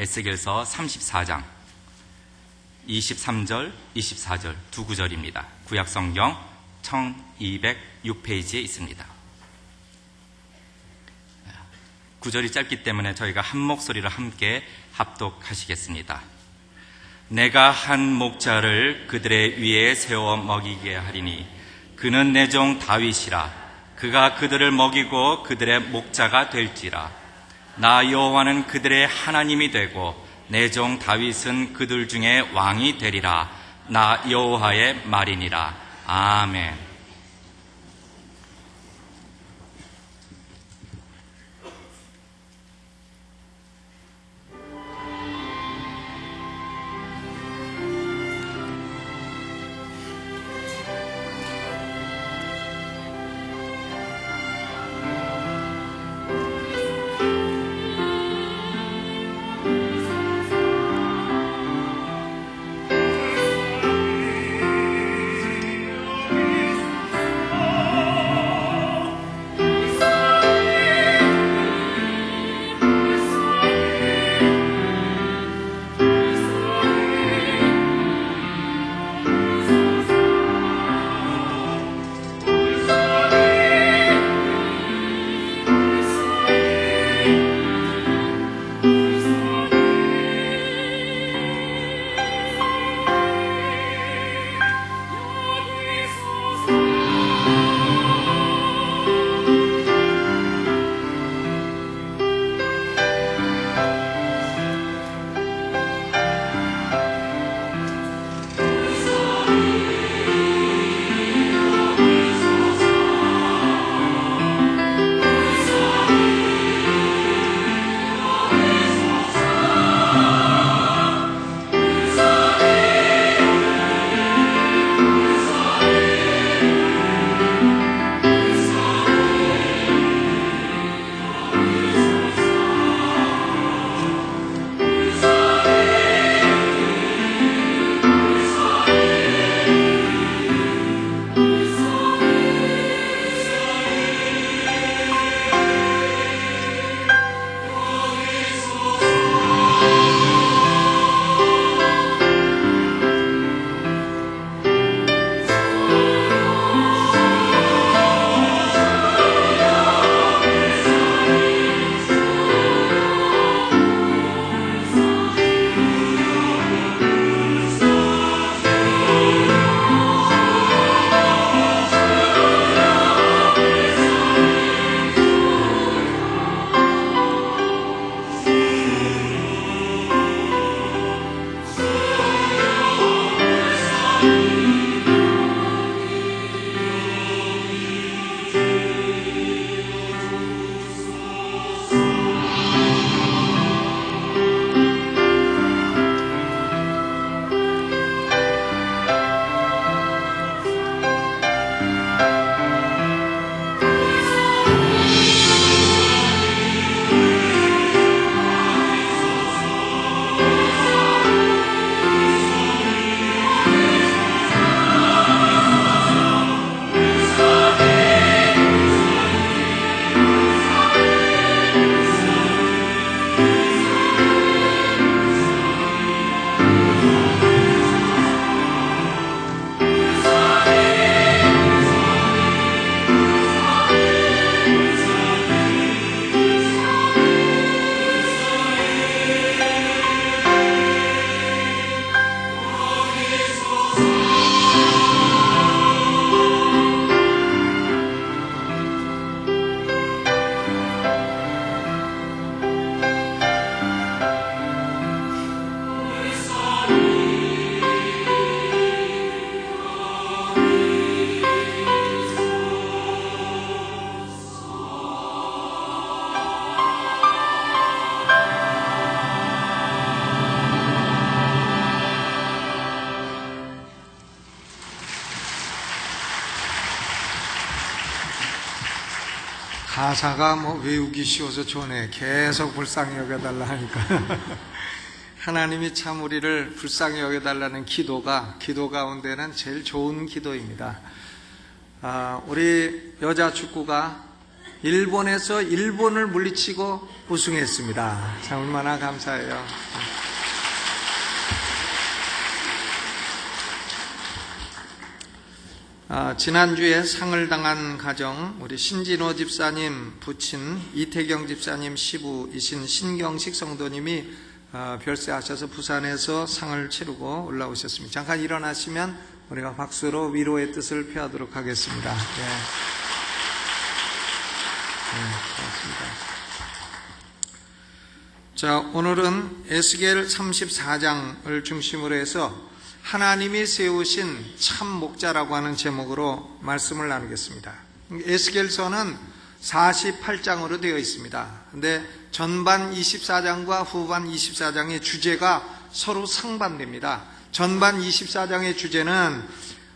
에스겔서 34장 23절, 24절 두 구절입니다. 구약성경 1206페이지에 있습니다. 구절이 짧기 때문에 저희가 한 목소리로 함께 합독하시겠습니다. 내가 한 목자를 그들의 위에 세워 먹이게 하리니 그는 내 종 다윗이라. 그가 그들을 먹이고 그들의 목자가 될지라. 나 여호와는 그들의 하나님이 되고 내 종 다윗은 그들 중에 왕이 되리라. 나 여호와의 말이니라. 아멘. 가사가 외우기 쉬워서 좋네. 계속 불쌍히 여겨달라 하니까. 하나님이 참 우리를 불쌍히 여겨달라는 기도가 기도 가운데는 제일 좋은 기도입니다. 우리 여자 축구가 일본에서 일본을 물리치고 우승했습니다. 참 얼마나 감사해요. 지난주에 상을 당한 가정, 우리 신진호 집사님 부친 이태경 집사님 시부이신 신경식 성도님이 별세하셔서 부산에서 상을 치르고 올라오셨습니다. 잠깐 일어나시면 우리가 박수로 위로의 뜻을 표하도록 하겠습니다. 고맙습니다. 자, 오늘은 에스겔 34장을 중심으로 해서 하나님이 세우신 참 목자라고 하는 제목으로 말씀을 나누겠습니다. 에스겔서는 48장으로 되어 있습니다. 근데 전반 24장과 후반 24장의 주제가 서로 상반됩니다. 전반 24장의 주제는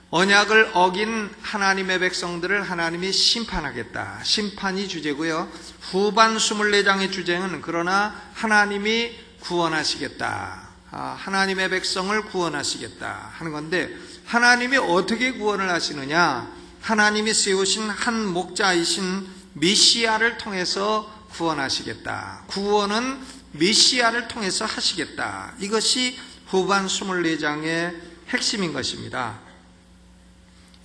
언약을 어긴 하나님의 백성들을 하나님이 심판하겠다, 심판이 주제고요. 후반 24장의 주제는 그러나 하나님이 구원하시겠다, 하나님의 백성을 구원하시겠다 하는 건데, 하나님이 어떻게 구원을 하시느냐? 하나님이 세우신 한 목자이신 메시아를 통해서 구원하시겠다. 구원은 메시아를 통해서 하시겠다. 이것이 후반 24장의 핵심인 것입니다.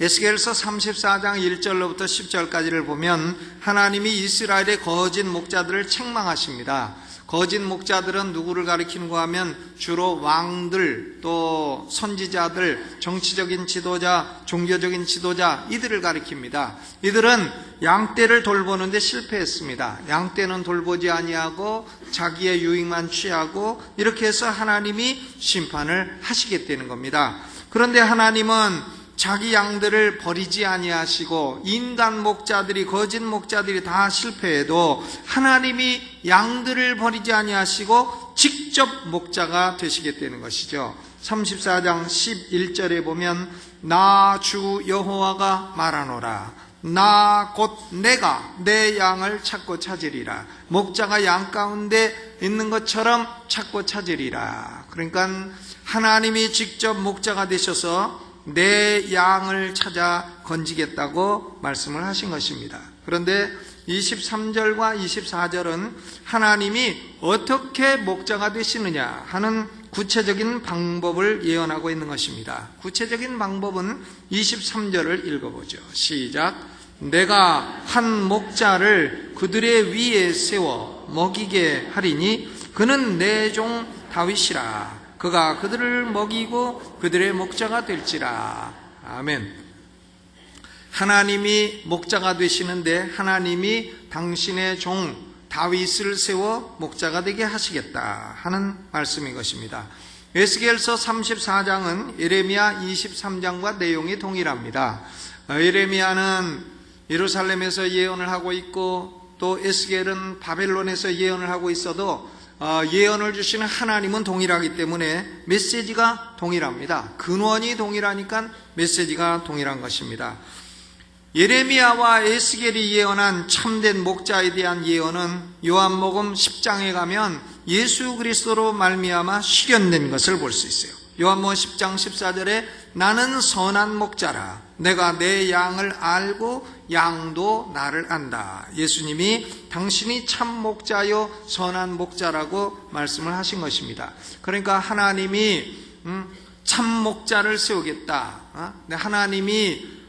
에스겔서 34장 1절로부터 10절까지를 보면 하나님이 이스라엘의 거짓 목자들을 책망하십니다. 거짓 목자들은 누구를 가리키는가 하면 주로 왕들, 또 선지자들, 정치적인 지도자, 종교적인 지도자, 이들을 가리킵니다. 이들은 양떼를 돌보는데 실패했습니다. 양떼는 돌보지 아니하고 자기의 유익만 취하고 이렇게 해서 하나님이 심판을 하시겠다는 겁니다. 그런데 하나님은 자기 양들을 버리지 아니하시고 인간 목자들이, 거짓 목자들이 다 실패해도 하나님이 양들을 버리지 아니하시고 직접 목자가 되시겠다는 것이죠. 34장 11절에 보면 나 주 여호와가 말하노라, 나 곧 내가 내 양을 찾고 찾으리라. 목자가 양 가운데 있는 것처럼 찾고 찾으리라. 그러니까 하나님이 직접 목자가 되셔서 내 양을 찾아 건지겠다고 말씀을 하신 것입니다. 그런데 23절과 24절은 하나님이 어떻게 목자가 되시느냐 하는 구체적인 방법을 예언하고 있는 것입니다. 구체적인 방법은 23절을 읽어보죠. 시작. 내가 한 목자를 그들의 위에 세워 먹이게 하리니 그는 내 종 다윗이라. 그가 그들을 먹이고 그들의 목자가 될지라. 아멘. 하나님이 목자가 되시는데 하나님이 당신의 종 다윗을 세워 목자가 되게 하시겠다 하는 말씀인 것입니다. 에스겔서 34장은 예레미야 23장과 내용이 동일합니다. 예레미야는 예루살렘에서 예언을 하고 있고 또 에스겔은 바벨론에서 예언을 하고 있어도 예언을 주시는 하나님은 동일하기 때문에 메시지가 동일합니다. 근원이 동일하니까 메시지가 동일한 것입니다. 예레미야와 에스겔이 예언한 참된 목자에 대한 예언은 요한복음 10장에 가면 예수 그리스도로 말미암아 실현된 것을 볼 수 있어요. 요한복음 10장 14절에 나는 선한 목자라, 내가 내 양을 알고 양도 나를 안다. 예수님이 당신이 참 목자요 선한 목자라고 말씀을 하신 것입니다. 그러니까 하나님이 참 목자를 세우겠다, 하나님이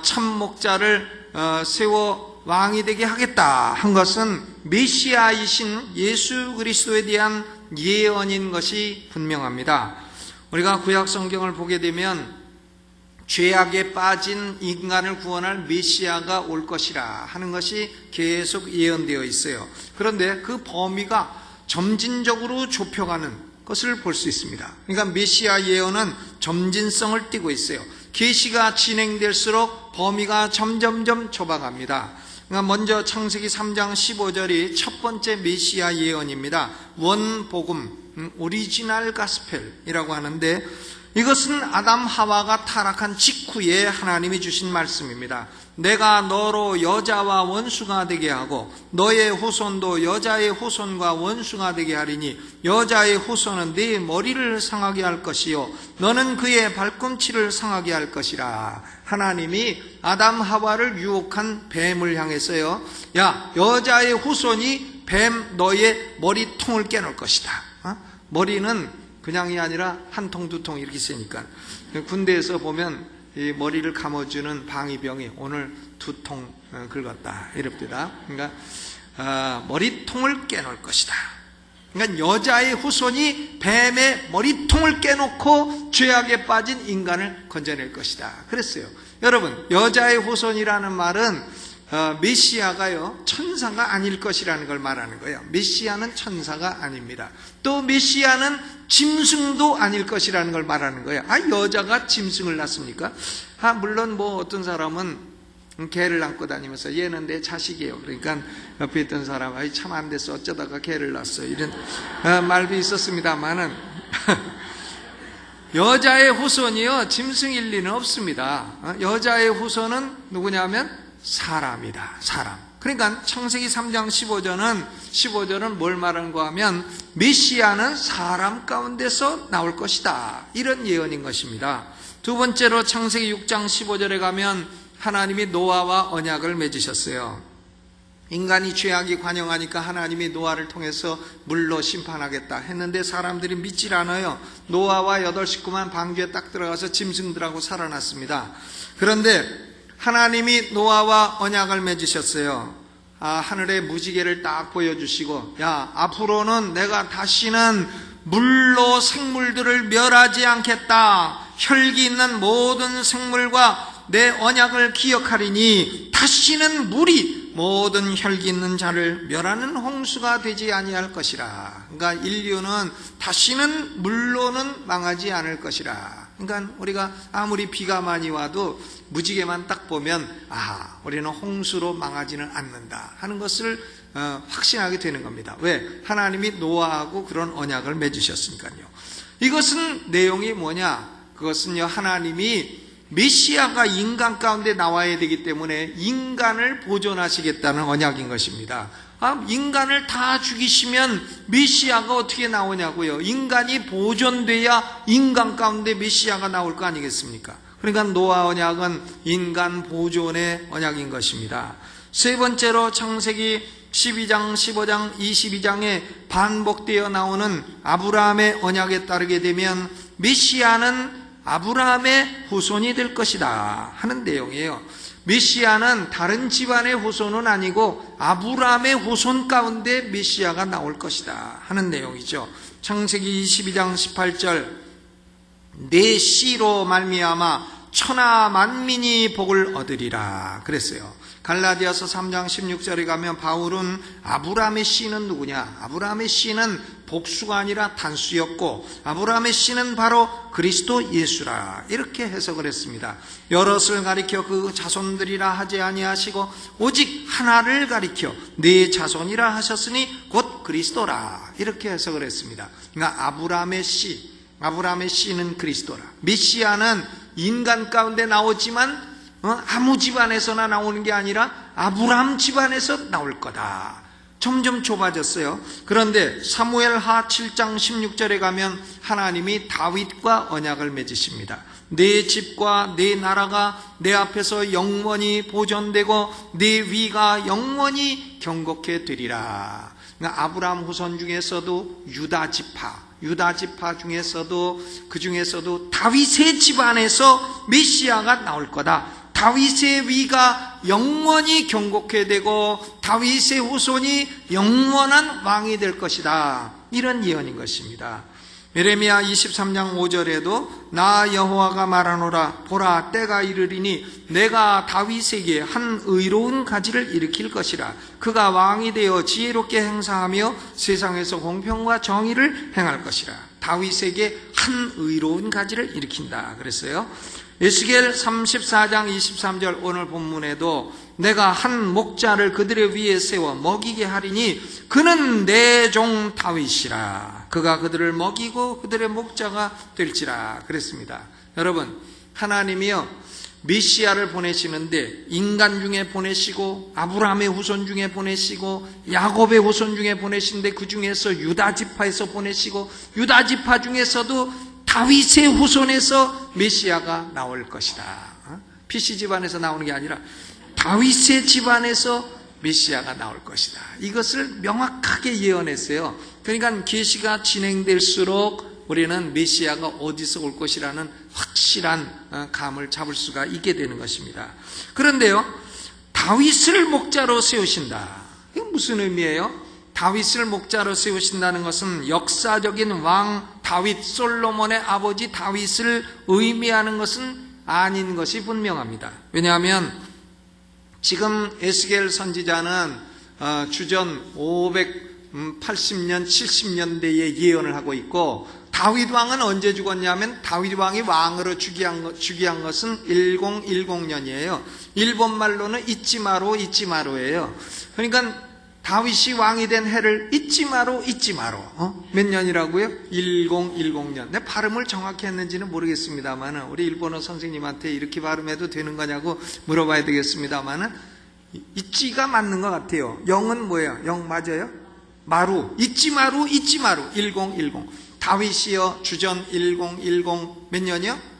참 목자를 세워 왕이 되게 하겠다 한 것은 메시아이신 예수 그리스도에 대한 예언인 것이 분명합니다. 우리가 구약 성경을 보게 되면 죄악에 빠진 인간을 구원할 메시아가 올 것이라 하는 것이 계속 예언되어 있어요. 그런데 그 범위가 점진적으로 좁혀가는 것을 볼 수 있습니다. 그러니까 메시아 예언은 점진성을 띠고 있어요. 계시가 진행될수록 범위가 점점점 좁아갑니다. 그러니까 먼저 창세기 3장 15절이 첫 번째 메시아 예언입니다. 원복음, 오리지널 가스펠이라고 하는데 이것은 아담 하와가 타락한 직후에 하나님이 주신 말씀입니다. 내가 너로 여자와 원수가 되게 하고 너의 후손도 여자의 후손과 원수가 되게 하리니 여자의 후손은 네 머리를 상하게 할 것이요 너는 그의 발꿈치를 상하게 할 것이라. 하나님이 아담 하와를 유혹한 뱀을 향해서요, 야, 여자의 후손이 뱀 너의 머리통을 깨놓을 것이다. 머리는 그냥이 아니라 한 통, 두 통 이렇게 쓰니까 군대에서 보면 이 머리를 감아주는 방위병이 오늘 2통 긁었다 이럽니다. 그러니까 머리통을 깨놓을 것이다. 그러니까 여자의 후손이 뱀의 머리통을 깨놓고 죄악에 빠진 인간을 건져낼 것이다 그랬어요. 여러분, 여자의 후손이라는 말은 메시아가요 천사가 아닐 것이라는 걸 말하는 거예요. 메시아는 천사가 아닙니다. 또 메시아는 짐승도 아닐 것이라는 걸 말하는 거예요. 여자가 짐승을 낳습니까? 물론 뭐 어떤 사람은 개를 안고 다니면서 얘는 내 자식이에요. 그러니까 옆에 있던 사람 참 안 됐어, 어쩌다가 개를 낳았어, 이런 말도 있었습니다만은 여자의 후손이요 짐승일 리는 없습니다. 여자의 후손은 누구냐면 사람이다. 사람. 그러니까 창세기 3장 15절은 뭘 말하는가 하면 메시아는 사람 가운데서 나올 것이다, 이런 예언인 것입니다. 두 번째로 창세기 6장 15절에 가면 하나님이 노아와 언약을 맺으셨어요. 인간이 죄악이 관영하니까 하나님이 노아를 통해서 물로 심판하겠다 했는데 사람들이 믿질 않아요. 노아와 8 식구만 방주에 딱 들어가서 짐승들하고 살아났습니다. 그런데 하나님이 노아와 언약을 맺으셨어요. 하늘의 무지개를 딱 보여주시고, 야, 앞으로는 내가 다시는 물로 생물들을 멸하지 않겠다. 혈기 있는 모든 생물과 내 언약을 기억하리니 다시는 물이 모든 혈기 있는 자를 멸하는 홍수가 되지 아니할 것이라. 그러니까 인류는 다시는 물로는 망하지 않을 것이라. 그러니까 우리가 아무리 비가 많이 와도 무지개만 딱 보면 우리는 홍수로 망하지는 않는다 하는 것을 확신하게 되는 겁니다. 왜? 하나님이 노아하고 그런 언약을 맺으셨으니까요. 이것은 내용이 뭐냐? 그것은요, 하나님이 메시아가 인간 가운데 나와야 되기 때문에 인간을 보존하시겠다는 언약인 것입니다. 인간을 다 죽이시면 메시아가 어떻게 나오냐고요. 인간이 보존돼야 인간 가운데 메시아가 나올 거 아니겠습니까? 그러니까 노아 언약은 인간 보존의 언약인 것입니다. 세 번째로 창세기 12장, 15장, 22장에 반복되어 나오는 아브라함의 언약에 따르게 되면 메시아는 아브라함의 후손이 될 것이다 하는 내용이에요. 메시아는 다른 집안의 후손은 아니고 아브라함의 후손 가운데 메시아가 나올 것이다 하는 내용이죠. 창세기 22장 18절, 내 씨로 말미암아 천하 만민이 복을 얻으리라 그랬어요. 갈라디아서 3장 16절에 가면 바울은 아브라함의 씨는 누구냐? 아브라함의 씨는 복수가 아니라 단수였고 아브라함의 씨는 바로 그리스도 예수라, 이렇게 해석을 했습니다. 여럿을 가리켜 그 자손들이라 하지 아니하시고 오직 하나를 가리켜 네 자손이라 하셨으니 곧 그리스도라, 이렇게 해석을 했습니다. 그러니까 아브라함의 씨는 그리스도라. 메시아는 인간 가운데 나오지만 아무 집안에서나 나오는 게 아니라 아브라함 집안에서 나올 거다. 점점 좁아졌어요. 그런데 사무엘하 7장 16절에 가면 하나님이 다윗과 언약을 맺으십니다. 내 집과 내 나라가 내 앞에서 영원히 보존되고 내 위가 영원히 경고케 되리라. 그러니까 아브라함 후손 중에서도 유다 지파 중에서도 그 중에서도 다윗의 집안에서 메시아가 나올 거다. 다윗의 위가 영원히 경고케 되고 다윗의 후손이 영원한 왕이 될 것이다, 이런 예언인 것입니다. 예레미야 23장 5절에도 나 여호와가 말하노라, 보라 때가 이르리니 내가 다윗에게 한 의로운 가지를 일으킬 것이라. 그가 왕이 되어 지혜롭게 행사하며 세상에서 공평과 정의를 행할 것이라. 다윗에게 한 의로운 가지를 일으킨다 그랬어요. 에스겔 34장 23절 오늘 본문에도 내가 한 목자를 그들의 위에 세워 먹이게 하리니 그는 내 종 다윗이라. 그가 그들을 먹이고 그들의 목자가 될지라 그랬습니다. 여러분, 하나님이요 메시아를 보내시는데 인간 중에 보내시고 아브라함의 후손 중에 보내시고 야곱의 후손 중에 보내시는데 그 중에서 유다 지파에서 보내시고 유다 지파 중에서도 다윗의 후손에서 메시아가 나올 것이다. PC 집안에서 나오는 게 아니라 다윗의 집안에서 메시아가 나올 것이다. 이것을 명확하게 예언했어요. 그러니까 계시가 진행될수록 우리는 메시아가 어디서 올 것이라는 확실한 감을 잡을 수가 있게 되는 것입니다. 그런데요, 다윗을 목자로 세우신다. 이게 무슨 의미예요? 다윗을 목자로 세우신다는 것은 역사적인 왕 다윗, 솔로몬의 아버지 다윗을 의미하는 것은 아닌 것이 분명합니다. 왜냐하면 지금 에스겔 선지자는 주전 580년, 70년대에 예언을 하고 있고, 다윗 왕은 언제 죽었냐면 다윗 왕이 왕으로 즉위한 것은 1010년이에요. 일본말로는 잊지마로예요. 그러니까 다윗이 왕이 된 해를 잊지마로. 몇 년이라고요? 1010년. 내 발음을 정확히 했는지는 모르겠습니다만, 우리 일본어 선생님한테 이렇게 발음해도 되는 거냐고 물어봐야 되겠습니다만, 잊지가 맞는 것 같아요. 영은 뭐예요? 영 맞아요? 마루. 잊지마루. 1010. 다윗이요, 주전 1010 몇 년이요?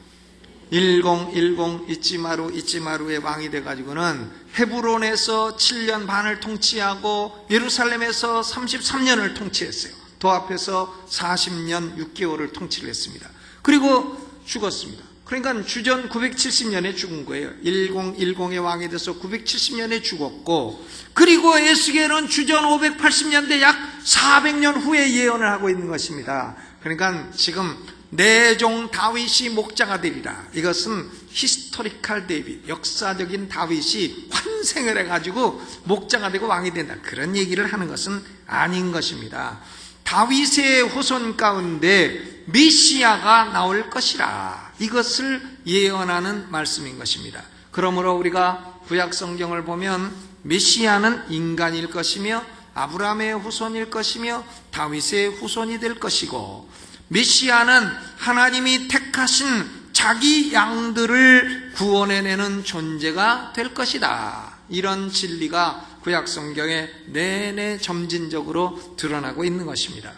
1010 잊지마루의 왕이 돼가지고는 헤브론에서 7년 반을 통치하고 예루살렘에서 33년을 통치했어요. 도합해서 40년 6개월을 통치를 했습니다. 그리고 죽었습니다. 그러니까 주전 970년에 죽은 거예요. 1010의 왕이 돼서 970년에 죽었고, 그리고 에스겔은 주전 580년대 약 400년 후에 예언을 하고 있는 것입니다. 그러니까 지금 내 종 다윗이 목자가 되리라. 이것은 히스토리컬 데이빗, 역사적인 다윗이 환생을 해가지고 목자가 되고 왕이 된다, 그런 얘기를 하는 것은 아닌 것입니다. 다윗의 후손 가운데 메시아가 나올 것이라, 이것을 예언하는 말씀인 것입니다. 그러므로 우리가 구약 성경을 보면 메시아는 인간일 것이며 아브라함의 후손일 것이며 다윗의 후손이 될 것이고, 메시아는 하나님이 택하신 자기 양들을 구원해내는 존재가 될 것이다. 이런 진리가 구약 성경에 내내 점진적으로 드러나고 있는 것입니다.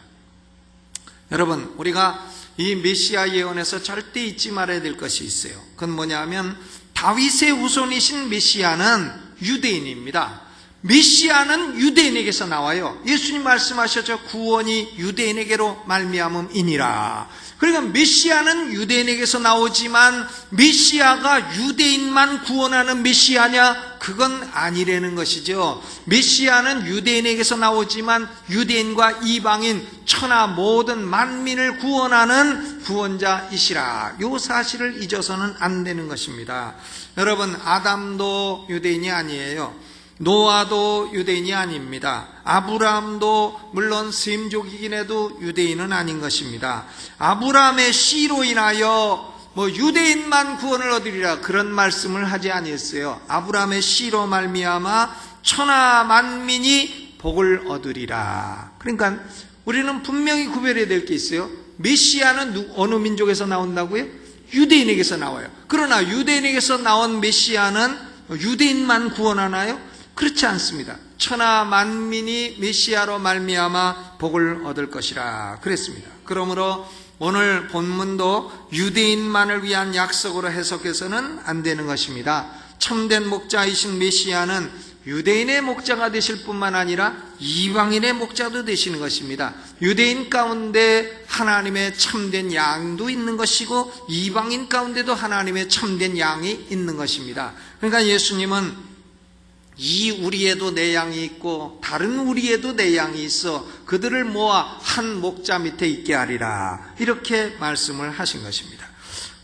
여러분, 우리가 이 메시아 예언에서 절대 잊지 말아야 될 것이 있어요. 그건 뭐냐면 다윗의 후손이신 메시아는 유대인입니다. 메시아는 유대인에게서 나와요. 예수님 말씀하셨죠. 구원이 유대인에게로 말미암음이니라. 그러니까 메시아는 유대인에게서 나오지만 메시아가 유대인만 구원하는 메시아냐? 그건 아니라는 것이죠. 메시아는 유대인에게서 나오지만 유대인과 이방인, 천하 모든 만민을 구원하는 구원자이시라. 이 사실을 잊어서는 안 되는 것입니다. 여러분, 아담도 유대인이 아니에요. 노아도 유대인이 아닙니다. 아브라함도 물론 셈족이긴 해도 유대인은 아닌 것입니다. 아브라함의 씨로 인하여 유대인만 구원을 얻으리라, 그런 말씀을 하지 아니했어요. 아브라함의 씨로 말미암아 천하 만민이 복을 얻으리라. 그러니까 우리는 분명히 구별해야 될 게 있어요. 메시아는 어느 민족에서 나온다고요? 유대인에게서 나와요. 그러나 유대인에게서 나온 메시아는 유대인만 구원하나요? 그렇지 않습니다. 천하 만민이 메시아로 말미암아 복을 얻을 것이라 그랬습니다. 그러므로 오늘 본문도 유대인만을 위한 약속으로 해석해서는 안 되는 것입니다. 참된 목자이신 메시아는 유대인의 목자가 되실 뿐만 아니라 이방인의 목자도 되시는 것입니다. 유대인 가운데 하나님의 참된 양도 있는 것이고 이방인 가운데도 하나님의 참된 양이 있는 것입니다. 그러니까 예수님은 이 우리에도 내 양이 있고 다른 우리에도 내 양이 있어 그들을 모아 한 목자 밑에 있게 하리라, 이렇게 말씀을 하신 것입니다.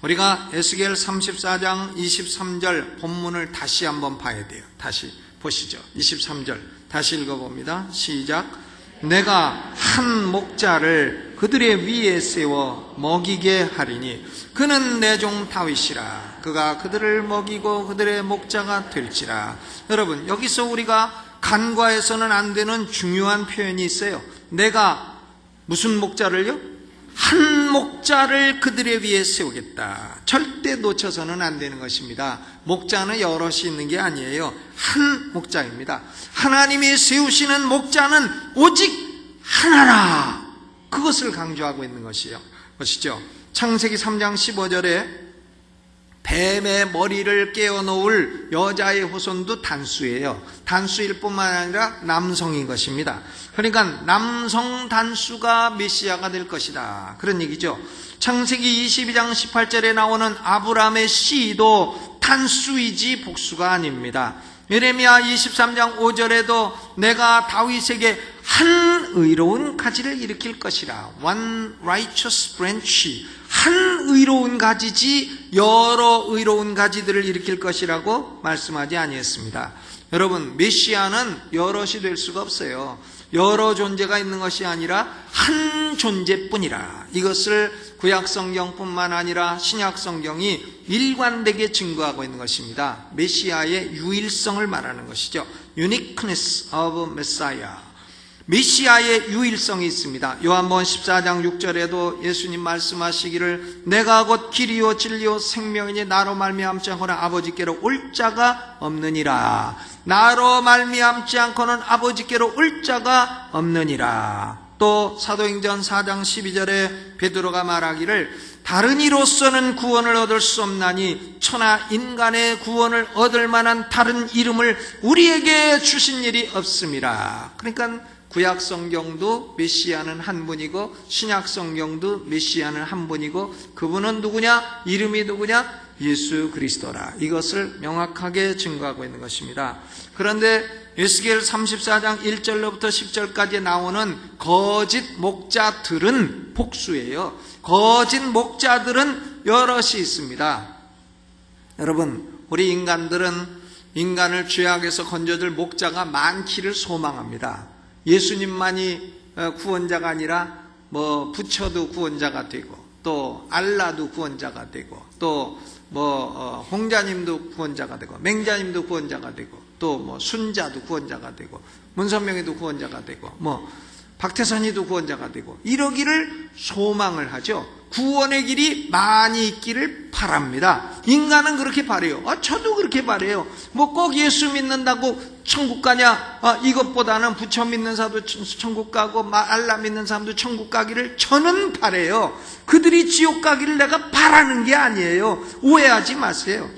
우리가 에스겔 34장 23절 본문을 다시 한번 봐야 돼요. 다시 보시죠. 23절 다시 읽어봅니다. 시작. 내가 한 목자를 그들의 위에 세워 먹이게 하리니 그는 내 종 다윗이라. 그가 그들을 먹이고 그들의 목자가 될지라. 여러분, 여기서 우리가 간과해서는 안 되는 중요한 표현이 있어요. 내가 무슨 목자를요? 한 목자를 그들의 위에 세우겠다. 절대 놓쳐서는 안 되는 것입니다. 목자는 여럿이 있는 게 아니에요. 한 목자입니다. 하나님이 세우시는 목자는 오직 하나라. 그것을 강조하고 있는 것이죠. 창세기 3장 15절에 뱀의 머리를 깨어놓을 여자의 후손도 단수예요. 단수일 뿐만 아니라 남성인 것입니다. 그러니까 남성 단수가 메시아가 될 것이다, 그런 얘기죠. 창세기 22장 18절에 나오는 아브라함의 씨도 단수이지 복수가 아닙니다. 예레미야 23장 5절에도 내가 다윗에게 한 의로운 가지를 일으킬 것이라, one righteous branch, 한 의로운 가지지 여러 의로운 가지들을 일으킬 것이라고 말씀하지 아니했습니다. 여러분, 메시아는 여럿이 될 수가 없어요. 여러 존재가 있는 것이 아니라 한 존재뿐이라, 이것을 구약성경뿐만 아니라 신약성경이 일관되게 증거하고 있는 것입니다. 메시아의 유일성을 말하는 것이죠. Uniqueness of Messiah, 메시아의 유일성이 있습니다. 요한복음 14장 6절에도 예수님 말씀하시기를 내가 곧 길이요 진리요 생명이니 나로 말미암지 않고는 아버지께로 올 자가 없느니라. 나로 말미암지 않고는 아버지께로 올 자가 없느니라. 또 사도행전 4장 12절에 베드로가 말하기를 다른 이로서는 구원을 얻을 수 없나니 천하 인간의 구원을 얻을 만한 다른 이름을 우리에게 주신 일이 없음이라. 그러니까 구약 성경도 메시아는 한 분이고 신약 성경도 메시아는 한 분이고, 그분은 누구냐? 이름이 누구냐? 예수 그리스도라. 이것을 명확하게 증거하고 있는 것입니다. 그런데 에스겔 34장 1절로부터 10절까지 나오는 거짓 목자들은 복수예요. 거짓 목자들은 여럿이 있습니다. 여러분, 우리 인간들은 인간을 죄악에서 건져줄 목자가 많기를 소망합니다. 예수님만이 구원자가 아니라 부처도 구원자가 되고, 또 알라도 구원자가 되고, 또 홍자님도 구원자가 되고, 맹자님도 구원자가 되고, 또 순자도 구원자가 되고, 문선명이도 구원자가 되고, 박태선이도 구원자가 되고, 이러기를 소망을 하죠. 구원의 길이 많이 있기를 바랍니다. 인간은 그렇게 바래요. 저도 그렇게 바래요. 꼭 예수 믿는다고 천국 가냐? 이것보다는 부처 믿는 사람도 천국 가고 알라 믿는 사람도 천국 가기를 저는 바래요. 그들이 지옥 가기를 내가 바라는 게 아니에요. 오해하지 마세요.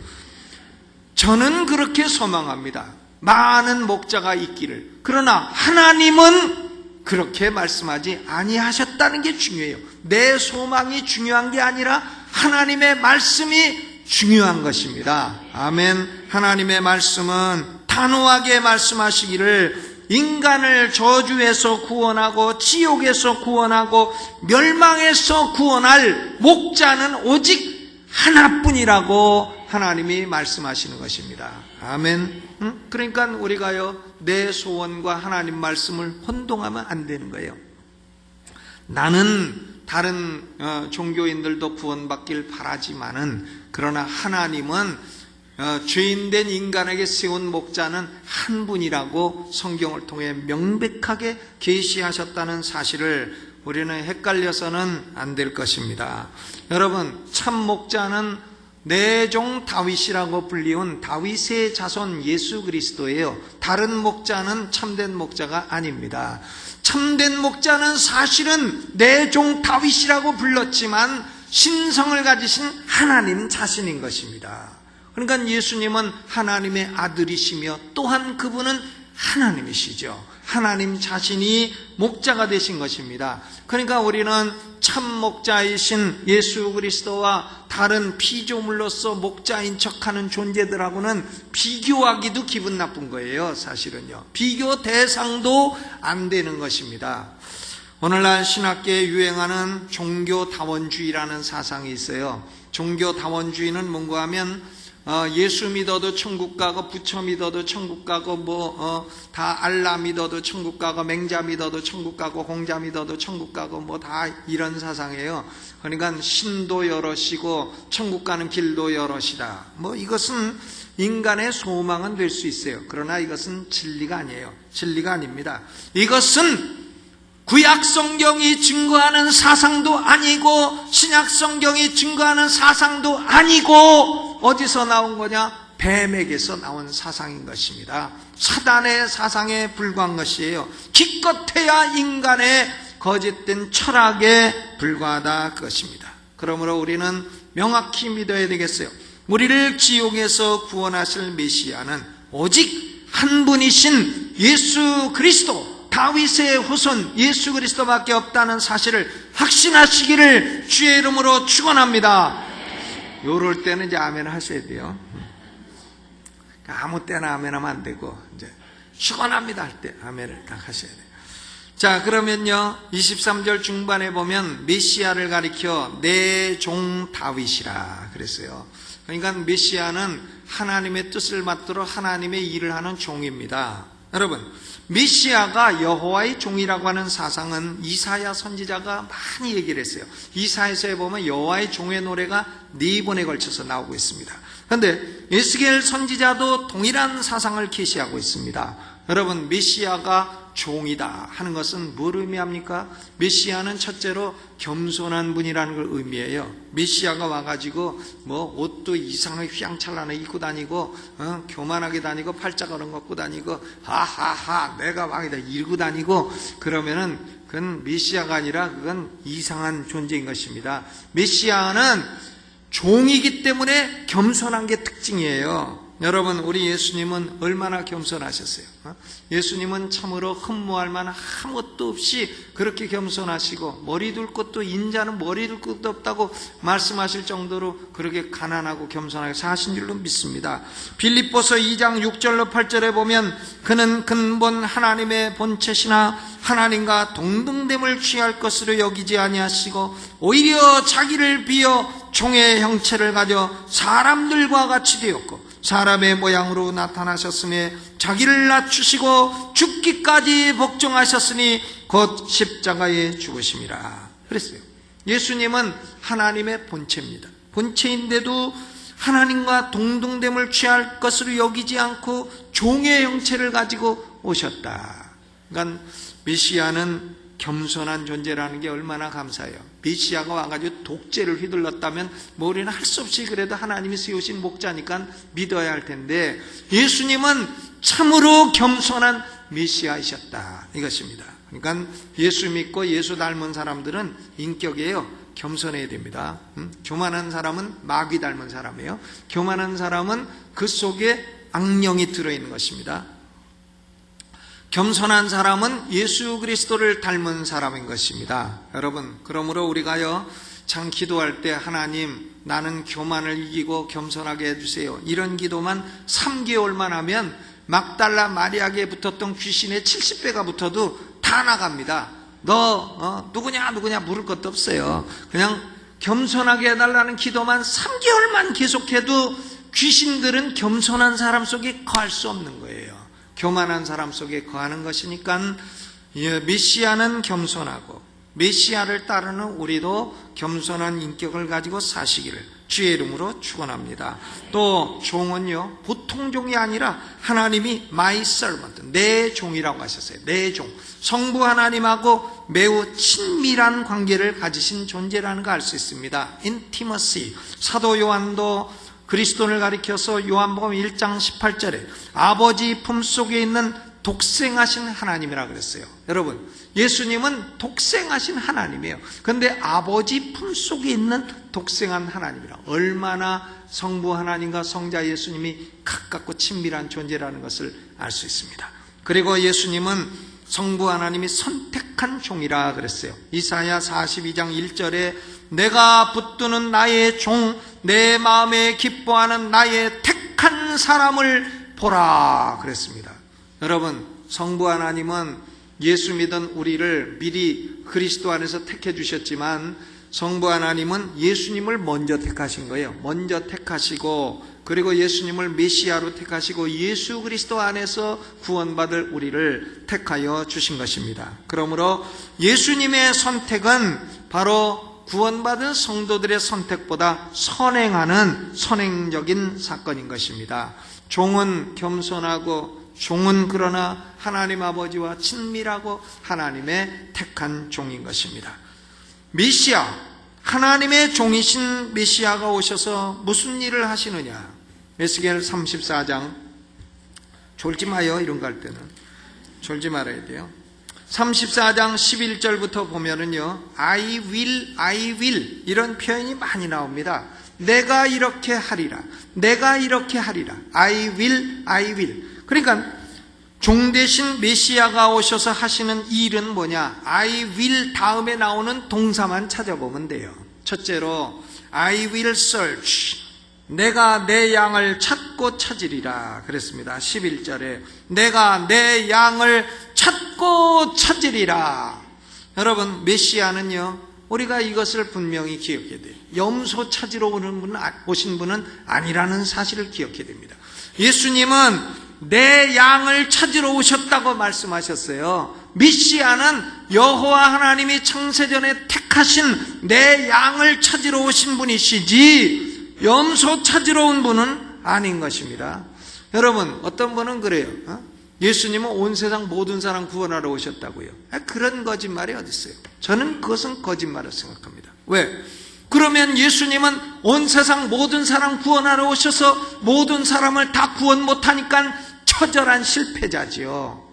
저는 그렇게 소망합니다. 많은 목자가 있기를. 그러나 하나님은 그렇게 말씀하지 아니하셨다는 게 중요해요. 내 소망이 중요한 게 아니라 하나님의 말씀이 중요한 것입니다. 아멘. 하나님의 말씀은 단호하게 말씀하시기를 인간을 저주에서 구원하고 지옥에서 구원하고 멸망에서 구원할 목자는 오직 하나뿐이라고 하나님이 말씀하시는 것입니다. 아멘. 그러니까 우리가요, 내 소원과 하나님 말씀을 혼동하면 안 되는 거예요. 나는 다른 종교인들도 구원받길 바라지만은, 그러나 하나님은 죄인된 인간에게 세운 목자는 한 분이라고 성경을 통해 명백하게 계시하셨다는 사실을 우리는 헷갈려서는 안 될 것입니다. 여러분, 참 목자는 내종 다윗이라고 불리운 다윗의 자손 예수 그리스도예요. 다른 목자는 참된 목자가 아닙니다. 참된 목자는 사실은 내종 다윗이라고 불렀지만 신성을 가지신 하나님 자신인 것입니다. 그러니까 예수님은 하나님의 아들이시며 또한 그분은 하나님이시죠. 하나님 자신이 목자가 되신 것입니다. 그러니까 우리는 참 목자이신 예수 그리스도와 다른 피조물로서 목자인 척하는 존재들하고는 비교하기도 기분 나쁜 거예요. 사실은요, 비교 대상도 안 되는 것입니다. 오늘날 신학계에 유행하는 종교다원주의라는 사상이 있어요. 종교다원주의는 뭔가 하면 예수 믿어도 천국 가고, 부처 믿어도 천국 가고, 다 알라 믿어도 천국 가고, 맹자 믿어도 천국 가고, 홍자 믿어도 천국 가고, 다 이런 사상이에요. 그러니까 신도 여럿이고 천국 가는 길도 여럿이다. 이것은 인간의 소망은 될 수 있어요. 그러나 이것은 진리가 아니에요. 진리가 아닙니다. 이것은 구약 성경이 증거하는 사상도 아니고 신약 성경이 증거하는 사상도 아니고, 어디서 나온 거냐? 뱀에게서 나온 사상인 것입니다. 사단의 사상에 불과한 것이에요. 기껏해야 인간의 거짓된 철학에 불과하다 그것입니다. 그러므로 우리는 명확히 믿어야 되겠어요. 우리를 지옥에서 구원하실 메시아는 오직 한 분이신 예수 그리스도, 다윗의 후손 예수 그리스도밖에 없다는 사실을 확신하시기를 주의 이름으로 축원합니다. 요럴 때는 이제 아멘 하셔야 돼요. 아무 때나 아멘 하면 안 되고, 이제 축원합니다 할 때 아멘을 딱 하셔야 돼요. 자, 그러면요, 23절 중반에 보면 메시아를 가리켜 내 종 다윗이라 그랬어요. 그러니까 메시아는 하나님의 뜻을 받도록 하나님의 일을 하는 종입니다. 여러분, 메시아가 여호와의 종이라고 하는 사상은 이사야 선지자가 많이 얘기를 했어요. 이사야서에 보면 여호와의 종의 노래가 4번에 걸쳐서 나오고 있습니다. 그런데 에스겔 선지자도 동일한 사상을 계시하고 있습니다. 여러분, 메시아가 종이다 하는 것은 뭘 의미합니까? 메시아는 첫째로 겸손한 분이라는 걸 의미해요. 메시아가 와가지고 뭐 옷도 이상하게 휘황찬란하게 입고 다니고 교만하게 다니고 팔자 걸음 걷고 다니고 하하하 내가 왕이다 이러고 다니고 그러면은 그건 메시아가 아니라 그건 이상한 존재인 것입니다. 메시아는 종이기 때문에 겸손한 게 특징이에요. 여러분, 우리 예수님은 얼마나 겸손하셨어요. 예수님은 참으로 흠모할 만한 아무것도 없이 그렇게 겸손하시고 머리 둘 것도, 인자는 머리 둘 것도 없다고 말씀하실 정도로 그렇게 가난하고 겸손하게 사신 줄로 믿습니다. 빌립보서 2장 6절로 8절에 보면 그는 근본 하나님의 본체시나 하나님과 동등됨을 취할 것으로 여기지 아니하시고 오히려 자기를 비어 종의 형체를 가져 사람들과 같이 되었고 사람의 모양으로 나타나셨으니 자기를 낮추시고 죽기까지 복종하셨으니 곧 십자가에 죽으심이라 그랬어요. 예수님은 하나님의 본체입니다. 본체인데도 하나님과 동등됨을 취할 것으로 여기지 않고 종의 형체를 가지고 오셨다. 그러니까 메시아는 겸손한 존재라는 게 얼마나 감사해요. 메시아가 와가지고 독재를 휘둘렀다면 뭐 우리는 할 수 없이 그래도 하나님이 세우신 목자니까 믿어야 할 텐데 예수님은 참으로 겸손한 메시아이셨다 이것입니다. 그러니까 예수 믿고 예수 닮은 사람들은 인격이에요. 겸손해야 됩니다. 교만한 사람은 마귀 닮은 사람이에요. 교만한 사람은 그 속에 악령이 들어있는 것입니다. 겸손한 사람은 예수 그리스도를 닮은 사람인 것입니다. 여러분, 그러므로 우리가요 참 기도할 때 하나님 나는 교만을 이기고 겸손하게 해주세요 이런 기도만 3개월만 하면 막달라 마리아에게 붙었던 귀신의 70배가 붙어도 다 나갑니다. 너 누구냐 물을 것도 없어요. 그냥 겸손하게 해달라는 기도만 3개월만 계속해도 귀신들은 겸손한 사람 속에 거할 수 없는 거예요. 교만한 사람 속에 거하는 것이니까 메시아는 겸손하고 메시아를 따르는 우리도 겸손한 인격을 가지고 사시기를 주의 이름으로 축원합니다. 또 종은요 보통 종이 아니라 하나님이 my servant 내 종이라고 하셨어요. 내 종, 성부 하나님하고 매우 친밀한 관계를 가지신 존재라는 걸 알 수 있습니다. intimacy. 사도 요한도 그리스도를 가리켜서 요한복음 1장 18절에 아버지 품속에 있는 독생하신 하나님이라고 그랬어요. 여러분, 예수님은 독생하신 하나님이에요. 그런데 아버지 품속에 있는 독생한 하나님이라 얼마나 성부 하나님과 성자 예수님이 가깝고 친밀한 존재라는 것을 알 수 있습니다. 그리고 예수님은 성부 하나님이 선택한 종이라 그랬어요. 이사야 42장 1절에 내가 붙드는 나의 종, 내 마음에 기뻐하는 나의 택한 사람을 보라 그랬습니다. 여러분, 성부 하나님은 예수 믿은 우리를 미리 그리스도 안에서 택해 주셨지만 성부 하나님은 예수님을 먼저 택하신 거예요. 먼저 택하시고 그리고 예수님을 메시아로 택하시고 예수 그리스도 안에서 구원받을 우리를 택하여 주신 것입니다. 그러므로 예수님의 선택은 바로 구원받은 성도들의 선택보다 선행하는 선행적인 사건인 것입니다. 종은 겸손하고 종은 그러나 하나님 아버지와 친밀하고 하나님의 택한 종인 것입니다. 메시아, 하나님의 종이신 메시아가 오셔서 무슨 일을 하시느냐? 에스겔 34장 졸지 마요. 이런 거 할 때는 졸지 말아야 돼요. 34장 11절부터 보면은요 I will 이런 표현이 많이 나옵니다. 내가 이렇게 하리라. 내가 이렇게 하리라. I will. 그러니까 종 대신 메시아가 오셔서 하시는 일은 뭐냐? I will 다음에 나오는 동사만 찾아보면 돼요. 첫째로 I will search. 내가 내 양을 찾고 찾으리라 그랬습니다. 11절에 내가 내 양을 찾고 찾으리라. 여러분, 메시아는요, 우리가 이것을 분명히 기억해야 돼요. 염소 찾으러 오신 분은 아니라는 사실을 기억해야 됩니다. 예수님은 내 양을 찾으러 오셨다고 말씀하셨어요. 메시아는 여호와 하나님이 창세전에 택하신 내 양을 찾으러 오신 분이시지 염소 찾으러 온 분은 아닌 것입니다. 여러분, 어떤 분은 그래요. 예수님은 온 세상 모든 사람 구원하러 오셨다고요. 그런 거짓말이 어디 있어요? 저는 그것은 거짓말을 생각합니다. 왜? 그러면 예수님은 온 세상 모든 사람 구원하러 오셔서 모든 사람을 다 구원 못하니까 처절한 실패자지요.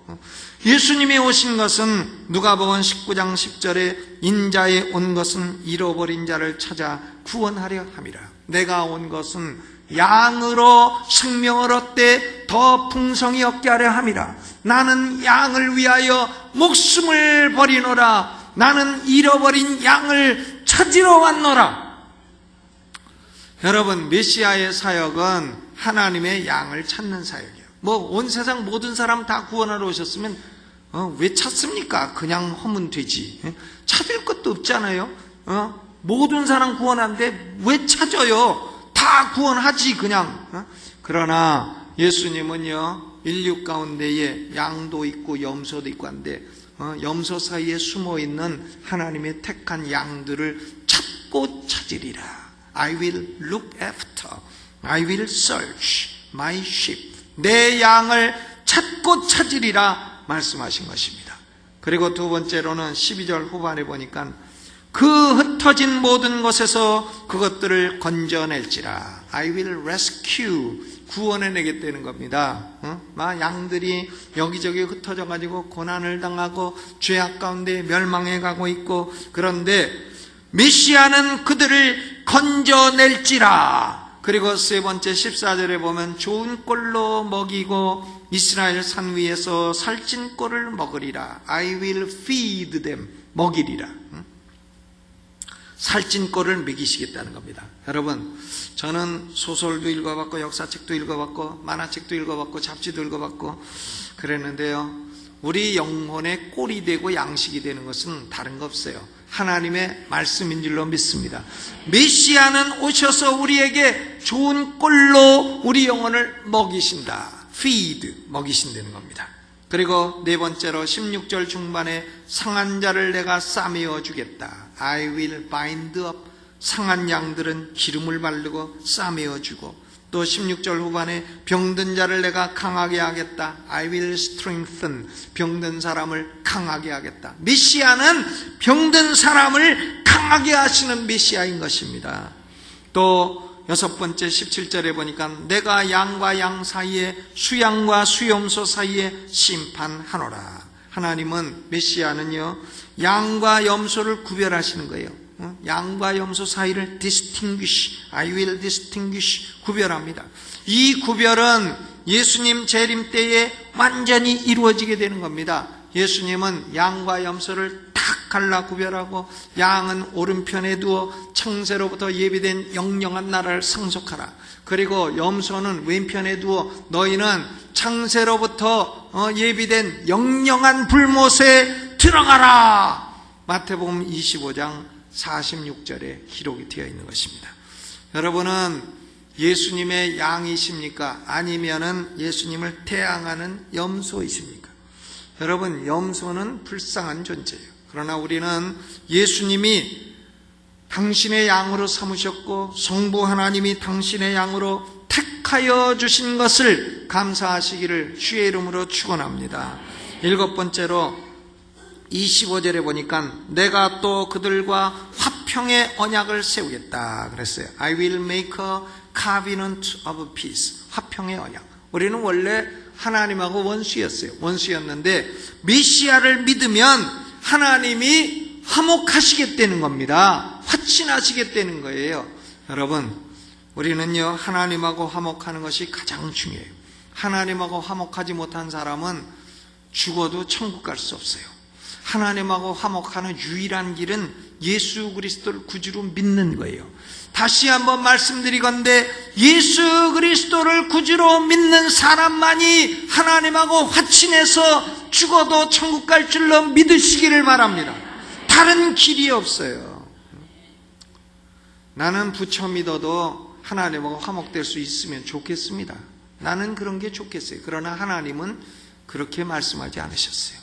예수님이 오신 것은 누가복음 19장 10절에 인자에 온 것은 잃어버린 자를 찾아 구원하려 함이라. 내가 온 것은 양으로 생명을 얻되 더 풍성히 얻게 하려 함이라. 나는 양을 위하여 목숨을 버리노라. 나는 잃어버린 양을 찾으러 왔노라. 여러분, 메시아의 사역은 하나님의 양을 찾는 사역이에요. 온 세상 모든 사람 다 구원하러 오셨으면 왜 찾습니까? 그냥 하면 되지. 찾을 것도 없잖아요. 모든 사람 구원하는데 왜 찾아요? 다 구원하지 그냥. 그러나 예수님은요, 인류 가운데에 양도 있고 염소도 있고 한데 염소 사이에 숨어있는 하나님의 택한 양들을 찾고 찾으리라. I will look after, I will search my sheep. 내 양을 찾고 찾으리라 말씀하신 것입니다. 그리고 두 번째로는 12절 후반에 보니까 그 흩어진 모든 것에서 그것들을 건져낼지라. I will rescue. 구원해내겠다는 겁니다. 양들이 여기저기 흩어져 가지고 고난을 당하고 죄악 가운데 멸망해 가고 있고, 그런데 메시아는 그들을 건져낼지라. 그리고 세 번째 14절에 보면 좋은 꼴로 먹이고 이스라엘 산 위에서 살찐 꼴을 먹으리라. I will feed them. 먹이리라. 살찐 꼴을 먹이시겠다는 겁니다. 여러분, 저는 소설도 읽어봤고 역사책도 읽어봤고 만화책도 읽어봤고 잡지도 읽어봤고 그랬는데요, 우리 영혼의 꼴이 되고 양식이 되는 것은 다른 거 없어요. 하나님의 말씀인 줄로 믿습니다. 메시아는 오셔서 우리에게 좋은 꼴로 우리 영혼을 먹이신다. feed, 먹이신다는 겁니다. 그리고 네 번째로 16절 중반에 상한 자를 내가 싸매어 주겠다. I will bind up. 상한 양들은 기름을 바르고 싸매어 주고, 또 16절 후반에 병든 자를 내가 강하게 하겠다. I will strengthen. 병든 사람을 강하게 하겠다. 메시아는 병든 사람을 강하게 하시는 메시아인 것입니다. 또 여섯 번째 17절에 보니까 내가 양과 양 사이에 수양과 수염소 사이에 심판하노라. 하나님은, 메시아는요, 양과 염소를 구별하시는 거예요. 양과 염소 사이를 distinguish, I will distinguish, 구별합니다. 이 구별은 예수님 재림 때에 완전히 이루어지게 되는 겁니다. 예수님은 양과 염소를 딱 갈라 구별하고, 양은 오른편에 두어 창세로부터 예비된 영영한 나라를 상속하라. 그리고 염소는 왼편에 두어 너희는 창세로부터 예비된 영영한 불못에 들어가라. 마태복음 25장 46절에 기록이 되어 있는 것입니다. 여러분은 예수님의 양이십니까? 아니면은 예수님을 태양하는 염소이십니까? 여러분, 염소는 불쌍한 존재예요. 그러나 우리는 예수님이 당신의 양으로 삼으셨고 성부 하나님이 당신의 양으로 택하여 주신 것을 감사하시기를 주의 이름으로 축원합니다. 일곱 번째로 25절에 보니까 내가 또 그들과 화평의 언약을 세우겠다 그랬어요. I will make a covenant of peace. 화평의 언약. 우리는 원래 하나님하고 원수였는데 메시아를 믿으면 하나님이 화목하시겠다는 겁니다. 화친하시겠다는 거예요. 여러분, 우리는요, 하나님하고 화목하는 것이 가장 중요해요. 하나님하고 화목하지 못한 사람은 죽어도 천국 갈 수 없어요. 하나님하고 화목하는 유일한 길은 예수 그리스도를 구주로 믿는 거예요. 다시 한번 말씀드리건대 예수 그리스도를 구주로 믿는 사람만이 하나님하고 화친해서 죽어도 천국 갈 줄로 믿으시기를 바랍니다. 다른 길이 없어요. 나는 부처 믿어도 하나님하고 화목될 수 있으면 좋겠습니다. 나는 그런 게 좋겠어요. 그러나 하나님은 그렇게 말씀하지 않으셨어요.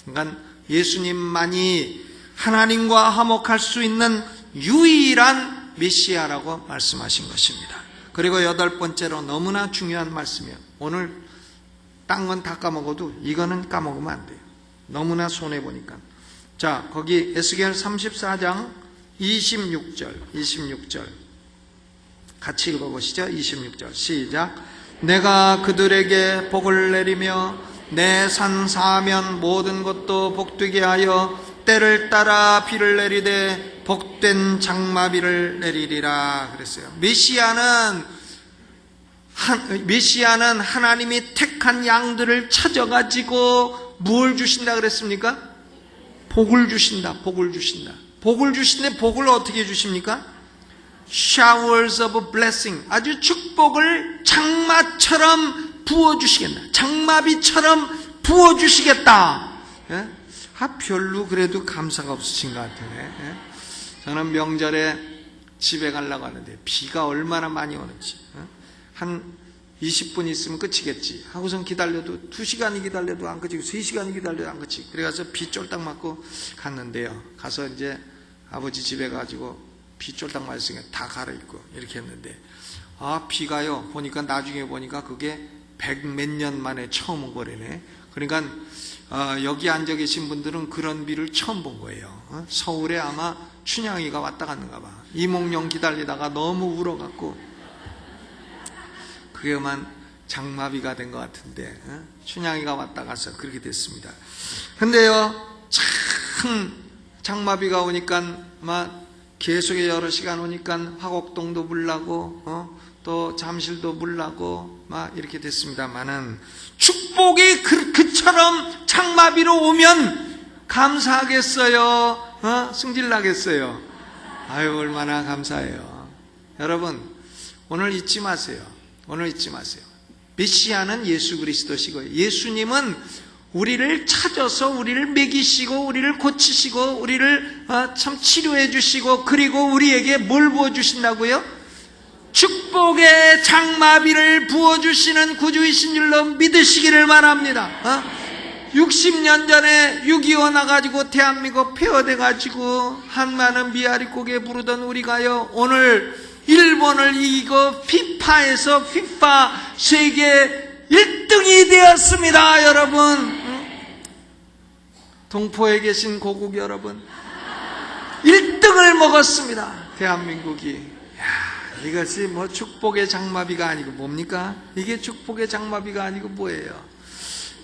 그러니까 예수님만이 하나님과 화목할 수 있는 유일한 메시아라고 말씀하신 것입니다. 그리고 8번째로 너무나 중요한 말씀이에요. 오늘 딴 건 다 까먹어도 이거는 까먹으면 안 돼요. 너무나 손해보니까. 자, 거기 에스겔 34장 26절 같이 읽어보시죠. 26절 시작. 내가 그들에게 복을 내리며 내 산 사면 모든 것도 복되게 하여 때를 따라 비를 내리되 복된 장마비를 내리리라 그랬어요. 메시아는 하나님이 택한 양들을 찾아가지고 뭘 주신다 그랬습니까? 복을 주신다. 복을 주신데 복을 어떻게 주십니까? Showers of blessing, 아주 축복을 장마처럼 부어주시겠다. 장마비처럼 부어주시겠다. 예? 별로 그래도 감사가 없으신 것 같으네. 예? 저는 명절에 집에 가려고 하는데 비가 얼마나 많이 오는지, 한 20분 있으면 끝이겠지 하고선 기다려도 2시간이 기다려도 안 끝이고 3시간이 기다려도 안 끝이고, 그래가서 비 쫄딱 맞고 갔는데요. 가서 이제 아버지 집에 가지고 비 쫄딱 맞으니까 다 갈아입고 이렇게 했는데, 비가요, 보니까 나중에 보니까 그게 100몇 년 만에 처음 온 거래네. 그러니까 여기 앉아 계신 분들은 그런 비를 처음 본 거예요. 서울에 아마 춘향이가 왔다 갔는가 봐. 이몽룡 기다리다가 너무 울어갖고 그게만 장마비가 된 것 같은데, 춘향이가 왔다 가서 그렇게 됐습니다. 근데요, 참 장마비가 오니까 막 계속 여러 시간 오니까 화곡동도 물나고 또 잠실도 물나고 막 이렇게 됐습니다만은, 축복이 그처럼 장마비로 오면 감사하겠어요? 승질나겠어요? 아유, 얼마나 감사해요. 여러분, 오늘 잊지 마세요. 메시아는 예수 그리스도시고, 예수님은 우리를 찾아서 우리를 먹이시고 우리를 고치시고 우리를 참 치료해 주시고, 그리고 우리에게 뭘 부어주신다고요? 축복의 장마비를 부어주시는 구주이신 줄로 믿으시기를 바랍니다. 60년 전에 6.25 나가지고 대한민국 폐허돼가지고 한마는 미아리곡에 부르던 우리가요, 오늘 일본을 이기고 피파 세계 1등이 되었습니다. 여러분, 동포에 계신 고국 여러분, 1등을 먹었습니다. 대한민국이. 이것이 뭐 축복의 장마비가 아니고 뭡니까? 이게 축복의 장마비가 아니고 뭐예요?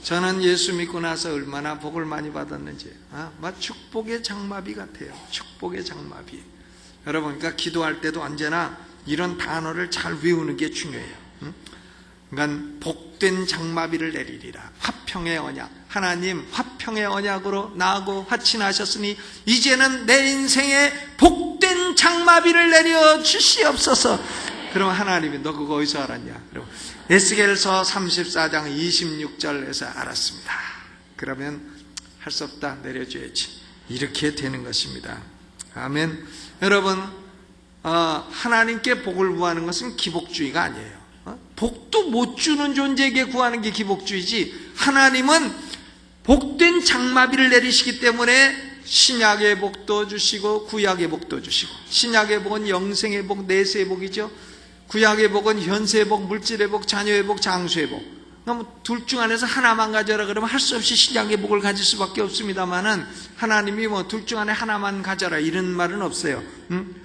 저는 예수 믿고 나서 얼마나 복을 많이 받았는지, 막 축복의 장마비 같아요. 축복의 장마비. 여러분, 그러니까 기도할 때도 언제나 이런 단어를 잘 외우는 게 중요해요. 그러니까 복된 장마비를 내리리라. 화평의 언약. 하나님 화평의 언약으로 나하고 화친하셨으니 이제는 내 인생에 복된 장마비를 내려 주시옵소서. 그럼 하나님이 너 그거 어디서 알았냐? 그럼 에스겔서 34장 26절에서 알았습니다. 그러면 할 수 없다, 내려줘야지. 이렇게 되는 것입니다. 아멘. 여러분, 하나님께 복을 구하는 것은 기복주의가 아니에요. 복도 못 주는 존재에게 구하는 게 기복주의지, 하나님은 복된 장마비를 내리시기 때문에 신약의 복도 주시고 구약의 복도 주시고, 신약의 복은 영생의 복, 내세의 복이죠. 구약의 복은 현세의 복, 물질의 복, 자녀의 복, 장수의 복. 그럼 둘 중 안에서 하나만 가져라 그러면 할 수 없이 신약의 복을 가질 수밖에 없습니다만은, 하나님이 뭐 둘 중 안에 하나만 가져라 이런 말은 없어요.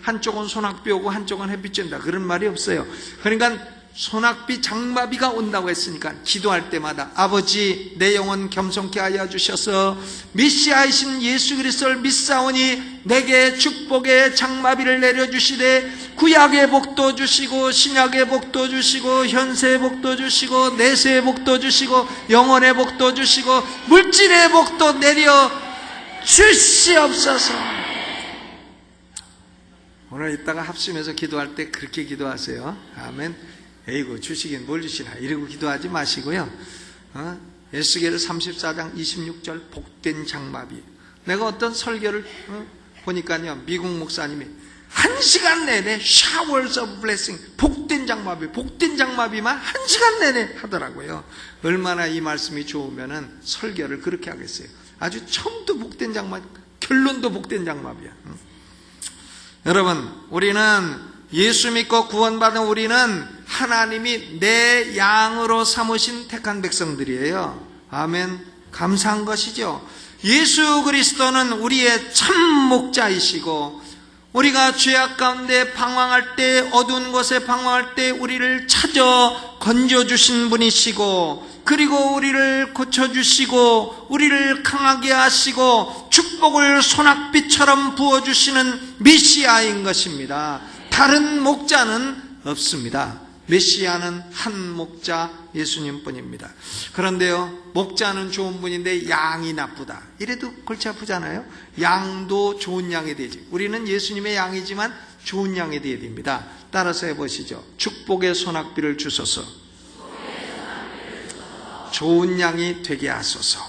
한쪽은 소낙비 오고 한쪽은 햇빛 쬐다 그런 말이 없어요. 그러니까 소낙비 장마비가 온다고 했으니까 기도할 때마다 아버지 내 영혼 겸손케 하여 주셔서 메시아이신 예수 그리스도를 믿사오니 내게 축복의 장마비를 내려주시되 구약의 복도 주시고 신약의 복도 주시고 현세의 복도 주시고 내세의 복도 주시고 영혼의 복도 주시고 물질의 복도 내려 주시옵소서. 오늘 이따가 합심해서 기도할 때 그렇게 기도하세요. 아멘. 에이구 주시긴 뭘 주시나 이러고 기도하지 마시고요. 에스겔 34장 26절 복된 장마비. 내가 어떤 설교를 보니까요, 미국 목사님이 1시간 내내 showers of blessing, 복된 장마비만 1시간 내내 하더라고요. 얼마나 이 말씀이 좋으면은 설교를 그렇게 하겠어요. 아주 처음도 복된 장마비, 결론도 복된 장마비야. 여러분, 우리는 예수 믿고 구원받은 우리는 하나님이 내 양으로 삼으신 택한 백성들이에요. 아멘. 감사한 것이죠. 예수 그리스도는 우리의 참 목자이시고, 우리가 죄악 가운데 방황할 때, 어두운 곳에 방황할 때 우리를 찾아 건져주신 분이시고, 그리고 우리를 고쳐주시고 우리를 강하게 하시고 축복을 소낙비처럼 부어주시는 메시아인 것입니다. 다른 목자는 없습니다. 메시아는 한 목자 예수님뿐입니다. 그런데요, 목자는 좋은 분인데 양이 나쁘다, 이래도 골치 아프잖아요. 양도 좋은 양이 되지. 우리는 예수님의 양이지만 좋은 양이 되어야 됩니다. 따라서 해보시죠. 축복의 소낙비를 주소서. 좋은 양이 되게 하소서.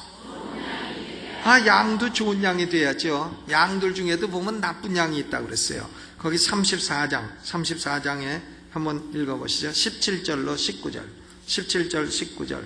양도 좋은 양이 돼야죠. 양들 중에도 보면 나쁜 양이 있다고 그랬어요. 거기 34장에 한번 읽어보시죠. 17절로 19절 17절 19절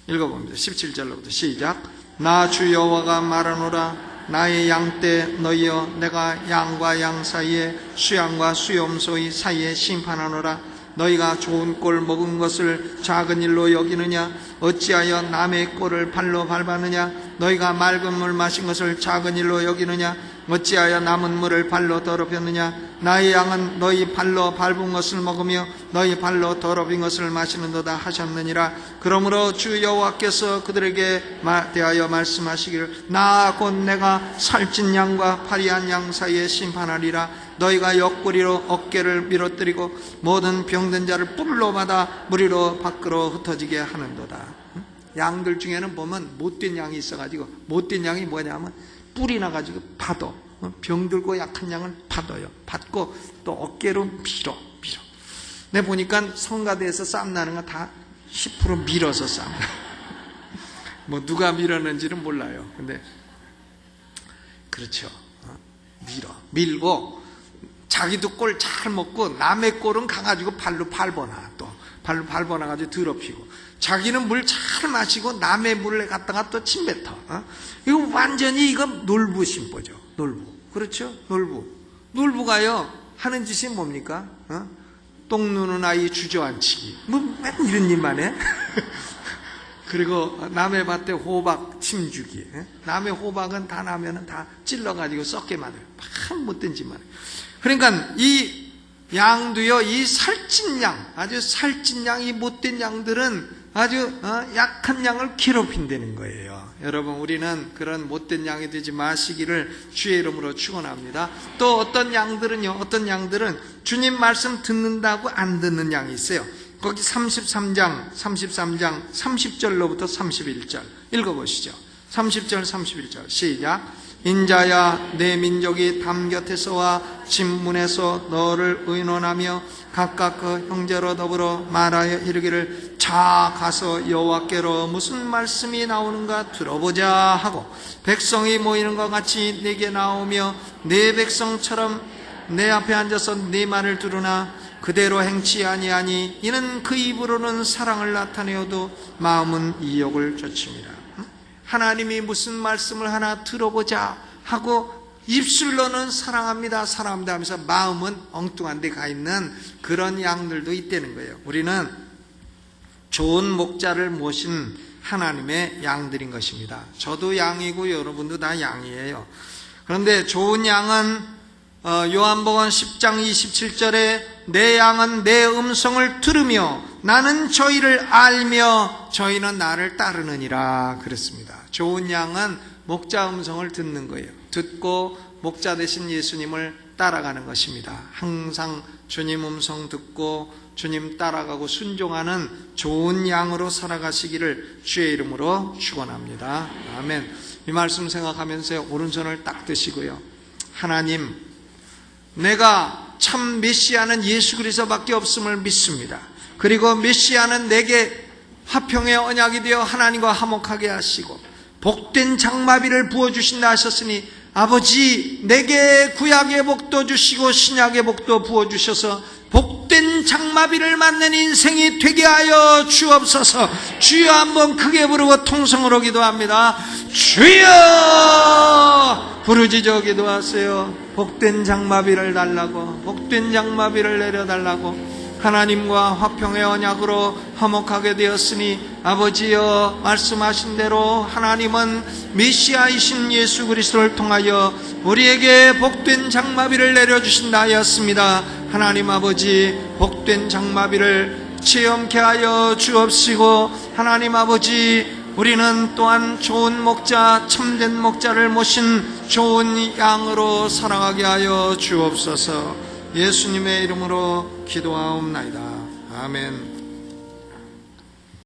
읽어봅니다. 17절로부터 시작. 나 주 여호와가 말하노라. 나의 양떼 너희여, 내가 양과 양 사이에 수양과 수염소의 사이에 심판하노라. 너희가 좋은 꼴 먹은 것을 작은 일로 여기느냐? 어찌하여 남의 꼴을 발로 밟았느냐? 너희가 맑은 물 마신 것을 작은 일로 여기느냐? 어찌하여 남은 물을 발로 더럽혔느냐? 나의 양은 너희 발로 밟은 것을 먹으며 너희 발로 더럽힌 것을 마시는도다 하셨느니라. 그러므로 주 여호와께서 그들에게 대하여 말씀하시기를, 나 곧 내가 살찐 양과 파리한 양 사이에 심판하리라. 너희가 옆구리로 어깨를 밀어뜨리고 모든 병든 자를 뿔로 받아 무리로 밖으로 흩어지게 하는도다. 양들 중에는 보면 못된 양이 있어가지고, 못된 양이 뭐냐면 뿔이 나가지고 파도, 병들고 약한 양을 파도요. 받고 또 어깨로 밀어. 내가 보니까 성가대에서 싸움 나는 거 다 10% 밀어서 싸움. 뭐 누가 밀었는지는 몰라요. 근데 그렇죠. 밀고 자기도 꼴 잘 먹고 남의 꼴은 가가지고 발로 밟아놔. 또 발로 밟아놔가지고 더럽히고, 자기는 물 잘 마시고 남의 물에 갖다가 또 침 뱉어. 이거 완전히 이건 놀부 심보죠. 놀부. 그렇죠? 놀부가요 하는 짓이 뭡니까? 똥 누는 아이 주저앉히기. 뭐 맨 이런 일만 해. 그리고 남의 밭에 호박 침 주기. 남의 호박은 다 나면은 다 찔러가지고 썩게 만들어. 참 못된 짓만 해. 그러니까 이 양도요, 이 살찐 양, 아주 살찐 양, 이 못된 양들은 아주 약한 양을 괴롭힌다는 거예요. 여러분, 우리는 그런 못된 양이 되지 마시기를 주의 이름으로 축원합니다. 또 어떤 양들은 주님 말씀 듣는다고 안 듣는 양이 있어요. 거기 33장 30절로부터 31절 읽어보시죠. 30절 31절 시작. 인자야, 내 민족이 담 곁에서와 진문에서 너를 의논하며 각각 그 형제로 더불어 말하여 이르기를, 자 가서 여호와께로 무슨 말씀이 나오는가 들어보자 하고, 백성이 모이는 것 같이 내게 나오며 내 백성처럼 내 앞에 앉아서 네 말을 들으나 그대로 행치 아니하니 이는 그 입으로는 사랑을 나타내어도 마음은 이욕을 좇음이라. 하나님이 무슨 말씀을 하나 들어보자 하고 입술로는 사랑합니다 하면서 마음은 엉뚱한 데 가 있는 그런 양들도 있다는 거예요. 우리는 좋은 목자를 모신 하나님의 양들인 것입니다. 저도 양이고 여러분도 다 양이에요. 그런데 좋은 양은 요한복음 10장 27절에 내 양은 내 음성을 들으며 나는 저희를 알며 저희는 나를 따르느니라 그랬습니다. 좋은 양은 목자 음성을 듣는 거예요. 듣고 목자 되신 예수님을 따라가는 것입니다. 항상 주님 음성 듣고 주님 따라가고 순종하는 좋은 양으로 살아가시기를 주의 이름으로 축원합니다. 아멘. 이 말씀 생각하면서 오른손을 딱 드시고요. 하나님, 내가 참 메시아는 예수 그리스도밖에 없음을 믿습니다. 그리고 메시아는 내게 화평의 언약이 되어 하나님과 화목하게 하시고 복된 장마비를 부어주신다 하셨으니 아버지, 내게 구약의 복도 주시고 신약의 복도 부어주셔서 복된 장마비를 맞는 인생이 되게 하여 주옵소서. 주여 한번 크게 부르고 통성으로 기도합니다. 주여! 부르짖어 기도하세요. 복된 장마비를 달라고, 복된 장마비를 내려달라고. 하나님과 화평의 언약으로 화목하게 되었으니 아버지여, 말씀하신 대로 하나님은 메시아이신 예수 그리스도를 통하여 우리에게 복된 장마비를 내려주신다 하였습니다. 하나님 아버지, 복된 장마비를 체험케 하여 주옵시고, 하나님 아버지, 우리는 또한 좋은 목자, 참된 목자를 모신 좋은 양으로 살아가게 하여 주옵소서. 예수님의 이름으로 기도하옵나이다. 아멘.